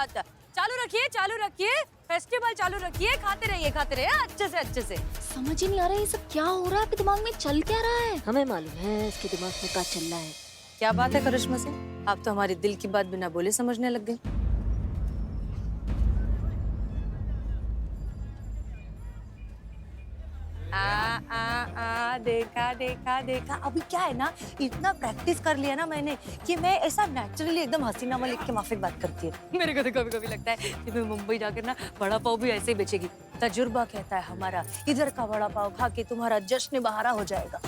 आता है। चालू रखिए, फेस्टिवल चालू रखिए, खाते रहिए अच्छे से। समझ ही नहीं आ रहा ये सब क्या हो रहा है, आपके दिमाग में चल क्या रहा है? हमें मालूम है इसके दिमाग में क्या चल रहा है। क्या बात है करिश्मा सिंह, आप तो हमारे दिल की बात बिना बोले समझने लग गई। देखा अभी क्या है ना, इतना प्रैक्टिस कर लिया ना मैंने कि मैं ऐसा नेचुरली एकदम हसीना मलिक के माफिक बात करती है। मेरे को तो कभी कभी लगता है कि मैं मुंबई जाकर ना वड़ा पाव भी ऐसे ही बेचेगी। तजुर्बा कहता है हमारा, इधर का वड़ा पाव खा के तुम्हारा जश्न बहारा हो जाएगा।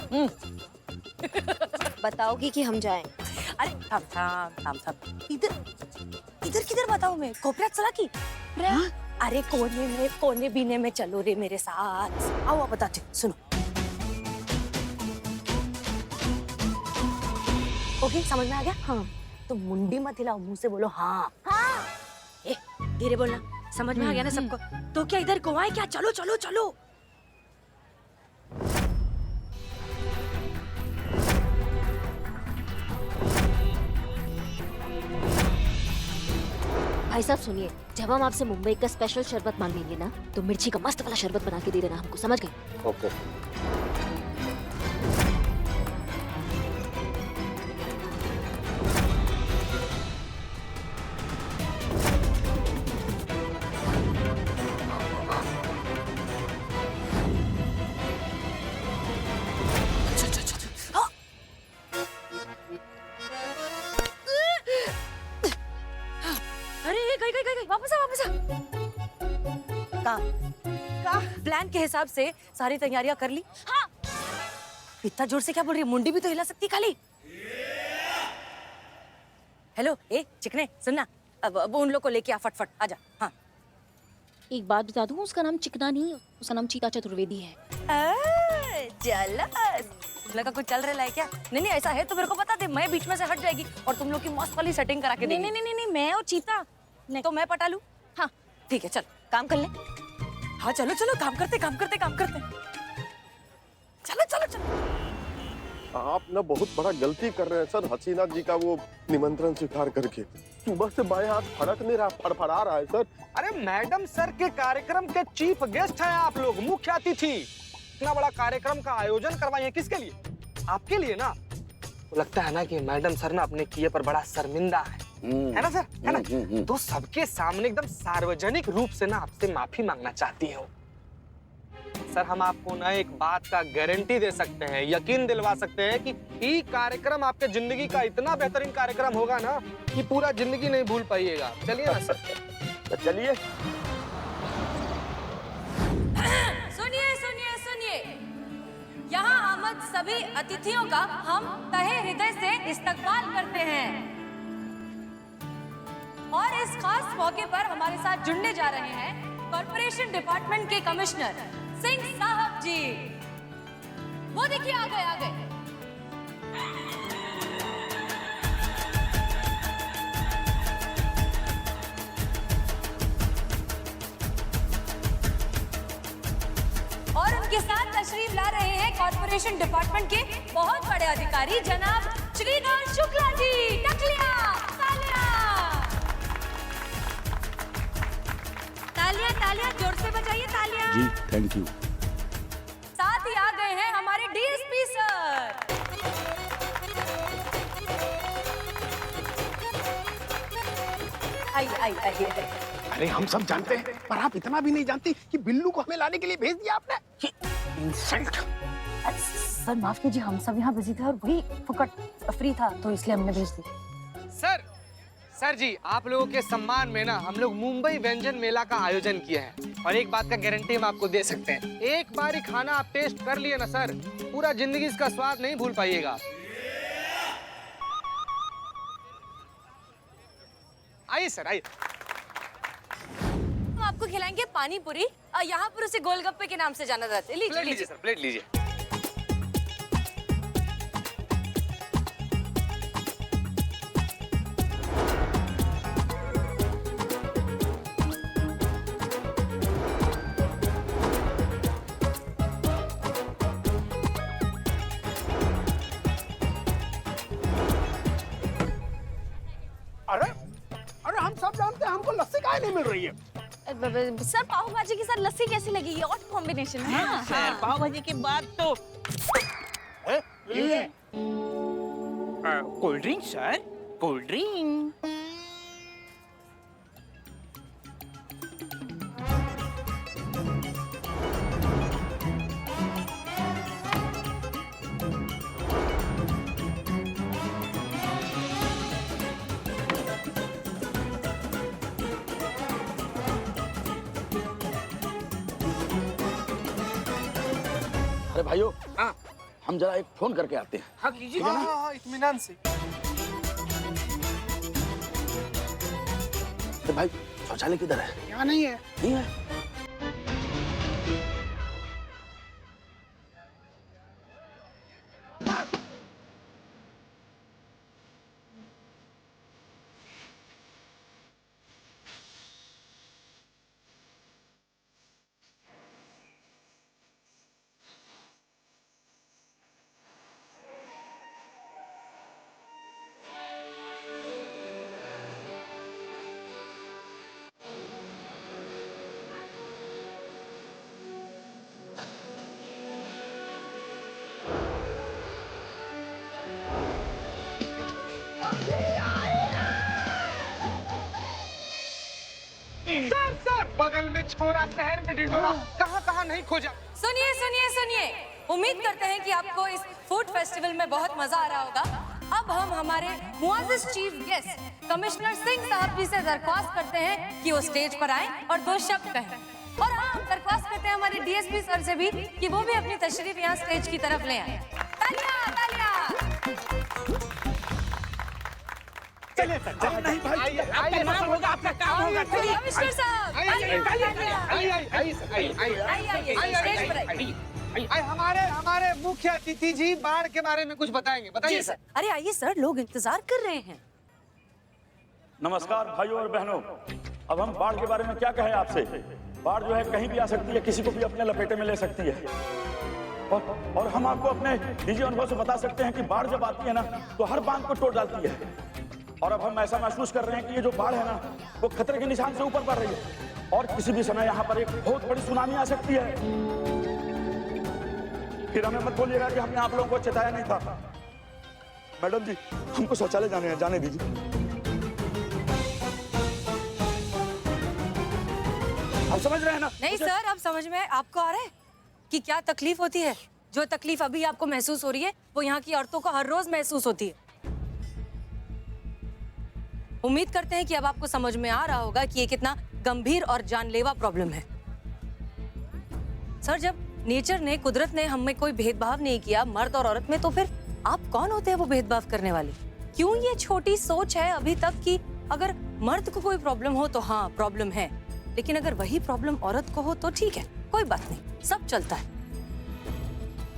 बताओगी कि हम जाएं? अरे थाम। इधर किधर बताऊं मैं, कोपऱ्यात चला की? अरे कोने बीने में चलो रे मेरे साथ। आओ बताते, सुनो। ओके, समझ में आ गया? हाँ। तो मुंडी मत हिलाओ, मुंह से बोलो हाँ। ए, धीरे बोलना, समझ में आ गया ना सबको? तो क्या इधर को आए क्या? चलो। भाई साहब सुनिए, जब हम आपसे मुंबई का स्पेशल शरबत मांग लेंगे ना, तो मिर्ची का मस्त वाला शरबत बना के दे देना हमको, समझ गए? ओके। गई, वापस आ। का प्लान के हिसाब से सारी तैयारियां कर ली? हाँ। इतना जोर से क्या बोल रही है? मुंडी भी तो हिला सकती खाली। हेलो, ए चिकने सुनना, अब उन लोग को लेके आ, फटफट आजा। हाँ। एक बात बता दूं, उसका नाम चिकना नहीं, उसका नाम चीता चतुर्वेदी है। जलस, तुम लोग का कुछ चल रहा है क्या? नहीं ऐसा है तो मेरे को बता दे, मैं बीच में से हट जाएगी और तुम लोग की मस्त वाली सेटिंग करा के देंगे। नहीं, मैं और चीता। नहीं तो मैं पटा लूं? हाँ ठीक है, चल काम कर ले। हाँ चलो काम करते। चलो। आप ना बहुत बड़ा गलती कर रहे हैं सर, हसीना जी का वो निमंत्रण स्वीकार करके। सुबह से बाएं हाथ फड़क नहीं रहा, फड़फड़ा रहा है सर। अरे मैडम सर के कार्यक्रम के चीफ गेस्ट हैं आप लोग, मुख्य अतिथि। इतना बड़ा कार्यक्रम का आयोजन करवाए हैं किसके लिए? आपके लिए ना। तो लगता है ना कि मैडम सर ना अपने किए पर बड़ा शर्मिंदा है ना सर, है ना? तो सबके सामने एकदम सार्वजनिक रूप से ना आपसे माफी मांगना चाहती है। सर हम आपको ना एक बात का गारंटी दे सकते हैं, यकीन दिलवा सकते हैं कि ये कार्यक्रम आपके जिंदगी का इतना बेहतरीन कार्यक्रम होगा ना कि पूरा जिंदगी नहीं भूल पाइएगा। चलिए ना सर। तो चलिए। सुनिए, यहाँ आमद सभी अतिथियों का हम तहे हृदय से इस्तकबाल करते हैं और इस खास मौके पर हमारे साथ जुड़ने जा रहे हैं कॉर्पोरेशन डिपार्टमेंट के कमिश्नर सिंह साहब जी। वो देखिए आ गए। और उनके साथ तशरीफ ला रहे हैं कॉर्पोरेशन डिपार्टमेंट के बहुत बड़े अधिकारी जनाब श्रीधर शुक्ला जी। तालियां जोर से बजाइए, तालियां। जी थैंक यू। साथ ही आ गए हैं हमारे डीएसपी सर। आइए। अरे हम सब जानते हैं, पर आप इतना भी नहीं जानती कि बिल्लू को हमें लाने के लिए भेज दिया आपने। इंसल्ट। सर माफ कीजिए, हम सब यहाँ बिजी थे और वही फुकट फ्री था तो इसलिए हमने भेज दी। सर जी, आप लोगों के सम्मान में ना हम लोग मुंबई व्यंजन मेला का आयोजन किया है और एक बात का गारंटी हम आपको दे सकते हैं, एक बार ही खाना आप टेस्ट कर लिए ना सर, पूरा जिंदगी इसका स्वाद नहीं भूल पाइएगा। आइए सर, आइए। हम आपको खिलाएंगे पानी पूरी, यहाँ पर उसे गोलगप्पे के नाम से जाना जाता है। लीजिए सर, प्लेट लीजिए। अरे हम सब जानते हैं, हम तुमको लस्सी काहे नहीं मिल रही है? सर पाव भाजी के साथ लस्सी कैसी लगी? ये और कॉम्बिनेशन है। हाँ, सर पाव भाजी के बाद तो हैं? ये cold drink sir, cold drink. अरे भाइयों, हाँ हम जरा एक फोन करके आते हैं। हाँ कीजिए। हाँ, इत्मीनान से। अरे भाई, शौचालय किधर है? यहाँ नहीं है। नहीं है? सर बगल में छोरा, शहर में ढिंढोरा, कहाँ नहीं खोजा। सुनिए सुनिए सुनिए, उम्मीद करते हैं कि आपको इस फूड फेस्टिवल में बहुत मजा आ रहा होगा। अब हम हमारे मुआज़िज़ चीफ गेस्ट कमिश्नर सिंह साहब जी से दरख्वास्त करते हैं कि वो स्टेज पर आए और 2 शब्द कहें। और हाँ, हम दरख्वास्त करते हैं हमारे डीएसपी सर से भी कि वो भी अपनी तशरीफ यहाँ स्टेज की तरफ ले आए। तालियां तालियां। चलिए सर, चलिए। नहीं भाई, आपका नाम होगा, आपका काम होगा। चलिए कमिश्नर साहब आइए स्टेज पर आइए। हमारे मुख्य अतिथि जी बाढ़ के बारे में कुछ बताएंगे। बताइए सर। अरे आइए सर, लोग इंतजार कर रहे हैं। नमस्कार भाइयों और बहनों। अब हम बाढ़ के बारे में क्या कहें आपसे। बाढ़ जो है कहीं भी आ सकती है, किसी को भी अपने लपेटे में ले सकती है। और हम आपको अपने निजी अनुभव से बता सकते हैं कि बाढ़ जब आती है ना तो हर बांध को तोड़ डालती है। और अब हम ऐसा महसूस कर रहे हैं कि ये जो बाढ़ है ना वो खतरे के निशान से ऊपर बढ़ रही है और किसी भी समय यहाँ पर एक बहुत बड़ी सुनामी आ सकती है। फिर हमें मत बोलिएगा कि हमने आप लोगों को चेताया नहीं था। मैडम जी, हमको शौचालय जाने हैं, जाने दीजिए। आप समझ रहे हैं ना? नहीं सर, अब समझ में आपको आ रहा है कि क्या तकलीफ होती है। जो तकलीफ अभी आपको महसूस हो रही है वो यहाँ की औरतों को हर रोज महसूस होती है। उम्मीद करते हैं कि अब आपको समझ में आ रहा होगा कि ये कितना गंभीर और जानलेवा प्रॉब्लम है। सर, जब नेचर ने, कुदरत ने हम में कोई भेदभाव नहीं किया मर्द और औरत में, तो फिर आप कौन होते हैं वो भेदभाव करने वाले? क्यों ये छोटी सोच है अभी तक कि अगर मर्द को कोई प्रॉब्लम हो तो हाँ प्रॉब्लम है, लेकिन अगर वही प्रॉब्लम औरत को हो तो ठीक है, कोई बात नहीं, सब चलता है।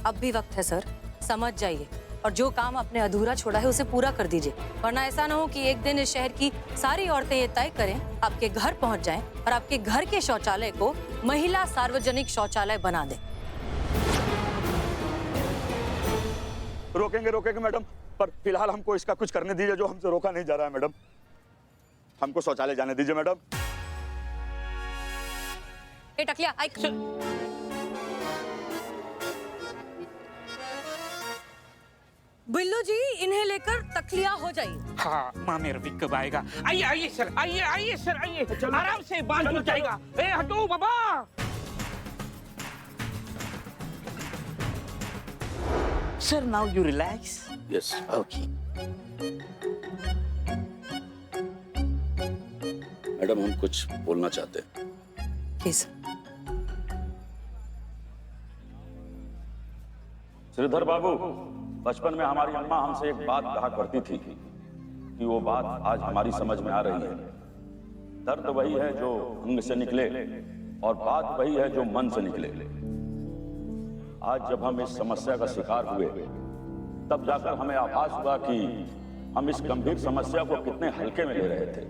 अब भी वक्त है सर, समझ जाइए और जो काम आपने अधूरा छोड़ा है उसे पूरा कर दीजिए, वरना ऐसा ना हो कि एक दिन इस शहर की सारी औरतें ये तय करें, आपके घर पहुंच जाएं और आपके घर के शौचालय को महिला सार्वजनिक शौचालय बना दें। रोकेंगे मैडम, पर फिलहाल हमको इसका कुछ करने दीजिए जो हमसे रोका नहीं जा रहा है। मैडम, हमको शौचालय जाने दीजिए मैडम। ए टकलिया, आई बिल्लू जी, इन्हें लेकर तकलिया हो जाइए। हाँ, माँ मेरा भी कब आएगा? आइए सर, आइए सर, आइए। आराम से बाल टूट जाएगा। ए हटो बाबा। Sir, now you relax. Yes, okay. Madam, हम कुछ बोलना चाहते हैं। प्लीज। श्रीधर बाबू, बचपन में हमारी अम्मा हमसे एक बात कहा करती थी कि वो बात आज हमारी समझ में आ रही है। दर्द वही है जो अंग से निकले और बात वही है जो मन से निकले। आज जब हम इस समस्या का शिकार हुए तब जाकर हमें आभास हुआ कि हम इस गंभीर समस्या को कितने हल्के में ले रहे थे।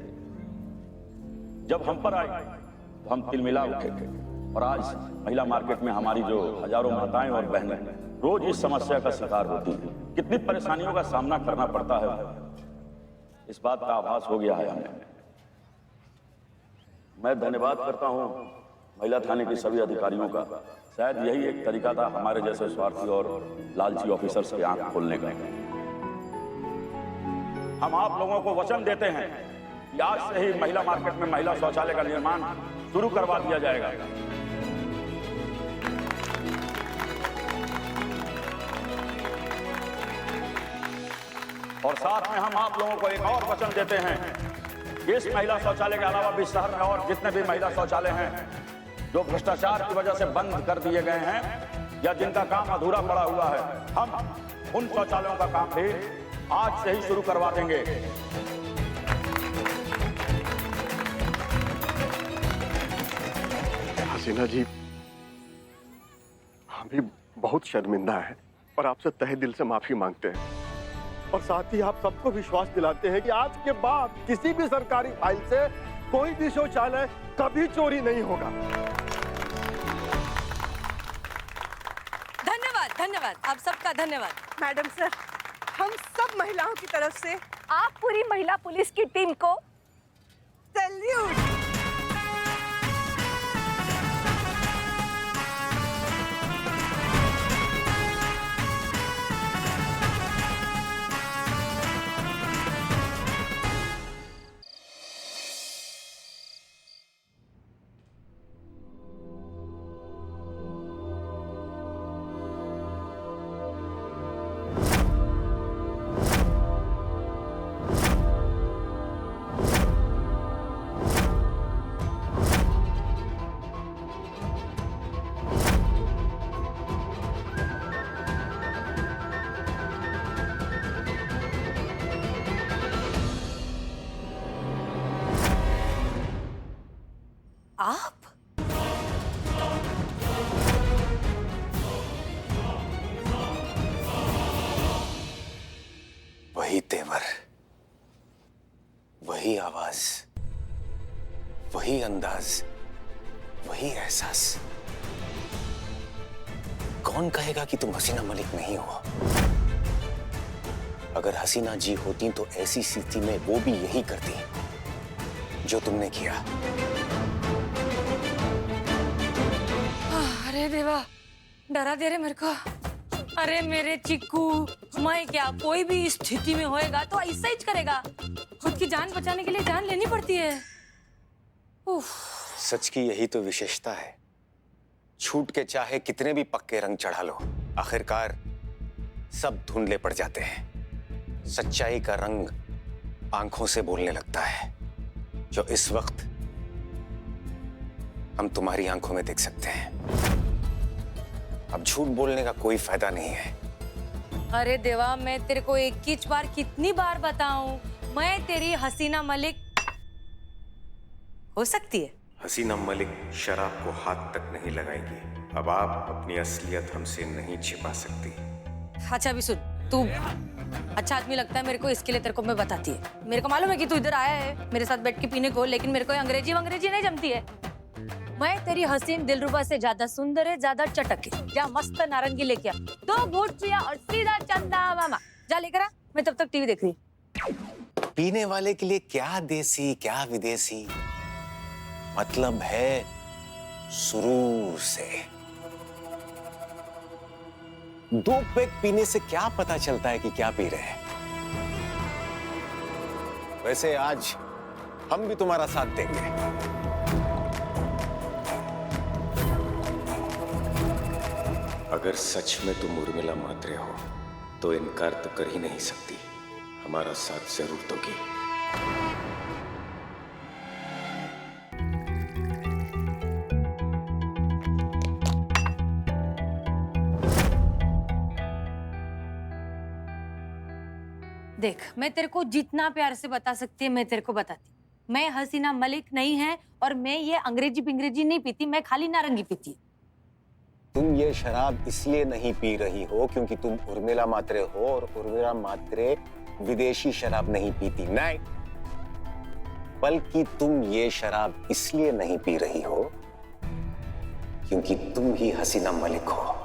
जब हम पर आई तो हम तिलमिला उठे थे और आज महिला मार्केट में हमारी जो हजारों माताएं और बहनें रोज इस समस्या का शिकार होती हैं, कितनी परेशानियों का सामना करना पड़ता है, इस बात का आभास हो गया है हमें। मैं धन्यवाद करता हूँ महिला थाने के सभी अधिकारियों का। शायद यही एक तरीका था हमारे जैसे स्वार्थी और लालची ऑफिसर्स की आंख खोलने का। हम आप लोगों को वचन देते हैं कि आज से ही महिला मार्केट में महिला शौचालय का निर्माण शुरू करवा दिया जाएगा। और साथ में हम आप लोगों को एक और वचन देते हैं कि इस महिला शौचालय के अलावा भी शहर में और जितने भी महिला शौचालय हैं जो भ्रष्टाचार की वजह से बंद कर दिए गए हैं या जिनका काम अधूरा पड़ा हुआ है, हम उन शौचालयों का काम भी आज से ही शुरू करवा देंगे। हसीना जी, हम भी बहुत शर्मिंदा हैं और आपसे तहे दिल से माफी मांगते हैं और साथ ही आप सबको विश्वास दिलाते हैं कि आज के बाद किसी भी सरकारी फाइल से कोई भी शौचालय कभी चोरी नहीं होगा। धन्यवाद धन्यवाद, आप सबका धन्यवाद। मैडम सर, हम सब महिलाओं की तरफ से आप पूरी महिला पुलिस की टीम को सैल्यूट। आप? वही तेवर, वही आवाज, वही अंदाज, वही एहसास। कौन कहेगा कि तुम हसीना मलिक नहीं हो? अगर हसीना जी होती तो ऐसी स्थिति में वो भी यही करती जो तुमने किया। अरे देवा, डरा दे रहे मेरे को। अरे मेरे चिक्कू, मैं क्या, कोई भी स्थिति में होएगा तो ऐसा ही करेगा। खुद की जान बचाने के लिए जान लेनी पड़ती है। उफ। सच की यही तो विशेषता है। छूट के चाहे कितने भी पक्के रंग चढ़ा लो, आखिरकार सब धुंधले पड़ जाते हैं। सच्चाई का रंग आंखों से बोलने लगता है, जो इस वक्त हम तुम्हारी आंखों में देख सकते हैं। अब झूठ बोलने का कोई फायदा नहीं है। अरे देवा, मैं तेरे को 21 बार कितनी बार बताऊं, मैं तेरी हसीना मलिक हो सकती है। हसीना मलिक शराब को हाथ तक नहीं लगाएगी। अब आप अपनी असलियत हमसे नहीं छिपा सकती। अच्छा अभी सुन, तू अच्छा आदमी लगता है मेरे को, इसके लिए तेरे को मैं बताती है। मेरे को मालूम है कि तू इधर आया है मेरे साथ बैठ के पीने को, लेकिन मेरे को अंग्रेजी नहीं जमती है। मैं तेरी हसीन दिलरुबा से ज्यादा सुंदर है, ज्यादा चटक है। जा मस्त नारंगी लेके आ, 2 घूंट पिया और सीधा चंदा मामा। जा लेकर आ, मैं तब तक टीवी देख रही। पीने वाले के लिए क्या देसी क्या विदेशी, मतलब है सुरूर से। 2 पैक पीने से क्या पता चलता है कि क्या पी रहे हैं। वैसे आज हम भी तुम्हारा साथ देंगे। अगर सच में तुम उर्मिला म्हात्रे हो तो इनकार तो कर ही नहीं सकती, हमारा साथ जरूर दोगी। देख, मैं तेरे को जितना प्यार से बता सकती है मैं तेरे को बताती। मैं हसीना मलिक नहीं है और मैं ये अंग्रेजी पिंग्रेजी नहीं पीती, मैं खाली नारंगी पीती। तुम ये शराब इसलिए नहीं पी रही हो क्योंकि तुम उर्मिला म्हात्रे हो, और उर्मिला म्हात्रे विदेशी शराब नहीं पीती, नहीं। बल्कि तुम ये शराब इसलिए नहीं पी रही हो क्योंकि तुम ही हसीना मलिक हो।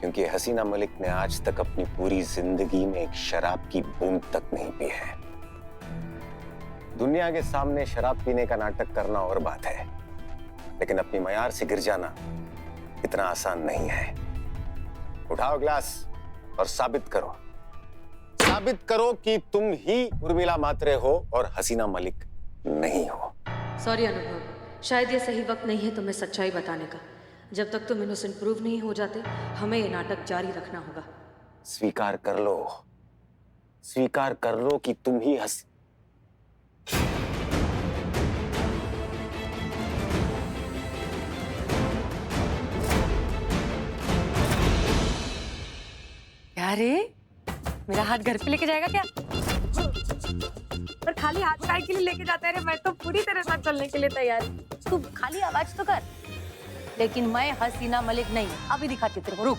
क्योंकि हसीना मलिक ने आज तक अपनी पूरी जिंदगी में एक शराब की बूंद तक नहीं पी है। दुनिया के सामने शराब पीने का नाटक करना और बात है, लेकिन अपनी मयार से गिर जाना इतना आसान नहीं है। उठाओ ग्लास और साबित करो कि तुम ही उर्मिला मात्रे हो और हसीना मलिक नहीं हो। सॉरी अनुभव, शायद ये सही वक्त नहीं है तुम्हें सच्चाई बताने का। जब तक तुम इनोसेंट प्रूव नहीं हो जाते, हमें ये नाटक जारी रखना होगा। स्वीकार कर लो कि तुम ही क्या रे, मेरा हाथ घर पे लेके जाएगा क्या? पर खाली हाथ काय के लिए लेके जाता है रे? मैं तो पूरी तरह साथ चलने के लिए तैयार हूँ। तू खाली आवाज तो कर, लेकिन मैं हसीना मलिक नहीं हूँ। अभी दिखाती तेरे को, रुक।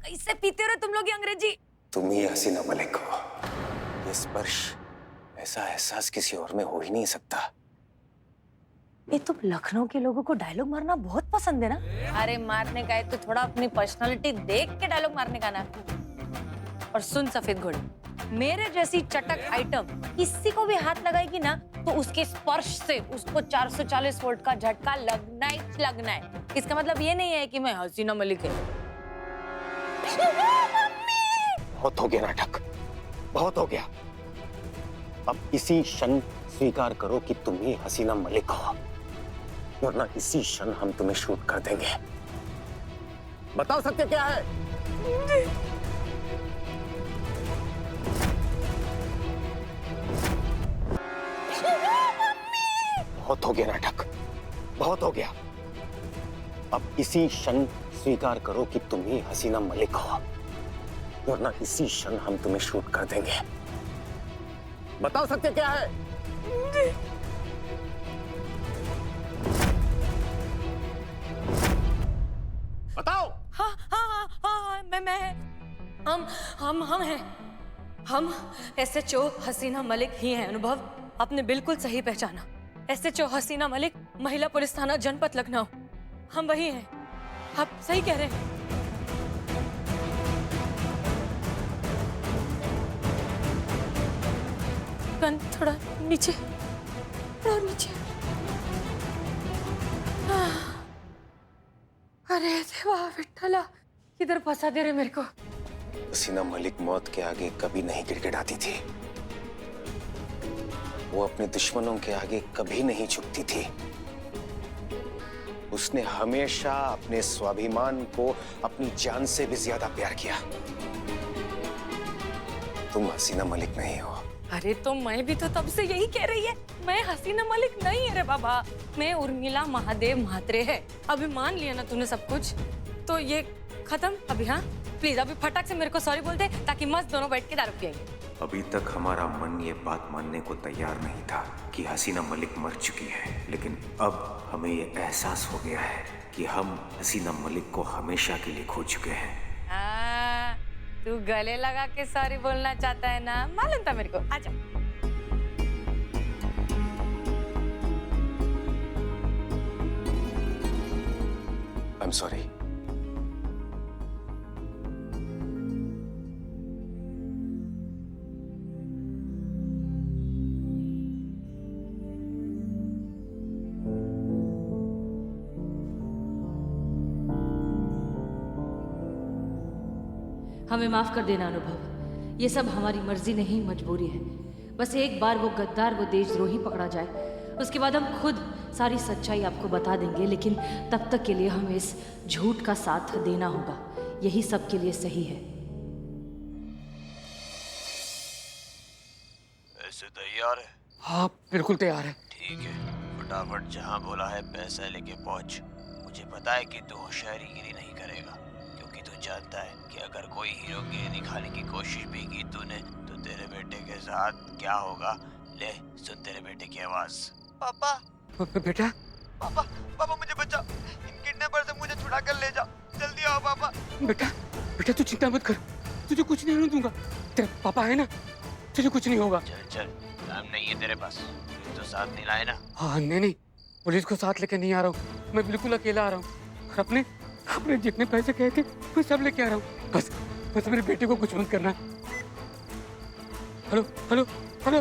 कैसे पीते हो रे तुम लोग ये अंग्रेजी? तुम ही हसीना मलिक हो। ये स्पर्श, ऐसा एहसास किसी और में हो ही नहीं सकता। ये तुम लखनऊ के लोगों को डायलॉग मारना बहुत पसंद है ना? अरे मारने का है तो थोड़ा अपनी पर्सनालिटी देख के डायलॉग मारने का ना। और सुन सफेद घोड़े, मेरे जैसी चटक आइटम किसी को भी हाथ लगाएगी ना तो उसके स्पर्श से उसको 440 वोल्ट का झटका लगना ही लगना है। इसका मतलब ये नहीं है कि मैं हसीना मलिक है। बहुत हो गया नाटक, बहुत हो गया। अब इसी क्षण स्वीकार करो कि तुम ही हसीना मलिक हो, वरना इसी क्षण हम तुम्हें शूट कर देंगे। बताओ सत्य क्या है? बहुत हो गया नाटक, बहुत हो गया। अब इसी क्षण स्वीकार करो कि तुम ही हसीना मलिक हो, वरना इसी क्षण हम तुम्हें शूट कर देंगे। बताओ सत्य क्या है? बताओ। हाँ, मैं हम हैं। हम SHO हसीना मलिक ही हैं। अनुभव, आपने बिल्कुल सही पहचाना। SHO हसीना मलिक, महिला पुलिस थाना जनपद लखनऊ। हम वही हैं। आप सही कह रहे हैं। गन थोड़ा नीचे, थोड़ा नीचे। अरे देवा विठ्ठला, किधर फंसा दे रहे मेरे को। हसीना मलिक मौत के आगे कभी नहीं गिड़गिड़ाती थी। वो अपने दुश्मनों के आगे कभी नहीं झुकती थी। उसने हमेशा अपने स्वाभिमान को अपनी जान से भी ज्यादा प्यार किया। तुम हसीना मलिक नहीं हो। अरे तो मैं भी तो तब से यही कह रही है, मैं हसीना मलिक नहीं है रे बाबा, मैं उर्मिला महादेव म्हात्रे है। अभी मान लिया ना तूने सब कुछ, तो ये खत्म अभी। हाँ प्लीज अभी फटाक से मेरे को सॉरी बोल दे, ताकि मस्त दोनों बैठ के दारू पिएंगे। अभी तक हमारा मन ये बात मानने को तैयार नहीं था कि हसीना मलिक मर चुकी है, लेकिन अब हमें ये एहसास हो गया है कि हम हसीना मलिक को हमेशा के लिए खो चुके हैं। तू गले लगा के सॉरी बोलना चाहता है ना, मालूम था मेरे को। आजा। I'm sorry. हमें माफ कर देना अनुभव, ये सब हमारी मर्जी नहीं, मजबूरी है। बस एक बार वो गद्दार, वो देशद्रोही पकड़ा जाए, उसके बाद हम खुद सारी सच्चाई आपको बता देंगे। लेकिन तब तक के लिए हमें इस झूठ का साथ देना होगा, यही सबके लिए सही है। ऐसे तैयार है? हाँ बिल्कुल तैयार है। ठीक है, फटाफट जहाँ बोला है पैसा लेके पहुँच। मुझे पता है कि तू होशियारीगिरी नहीं करेगा, क्योंकि तू जानता है कि अगर कोई हीरोगिरी दिखाने की कोशिश भी की तूने तो तेरे बेटे के साथ क्या होगा। ले सुन तेरे बेटे की आवाज। पापा। बेटा। पापा, पापा मुझे बचाओ, इन किडनैपर से मुझे छुड़ा कर ले जाओ, जल्दी आओ पापा। बेटा, बेटा तू चिंता मत कर, तुझे कुछ नहीं होने दूंगा। तेरे पापा है ना, तुझे कुछ नहीं होगा। चल चल, काम नहीं है तेरे पास, तो साथ नहीं लाए ना। हाँ नहीं, पुलिस को साथ लेके नहीं आ रहा हूँ, मैं बिल्कुल अकेला आ रहा हूँ और अपने अपने जितने पैसे कहे थे मैं सब लेके आ रहा हूँ। बस बस मेरे बेटे को कुछ मत करना। Hello hello hello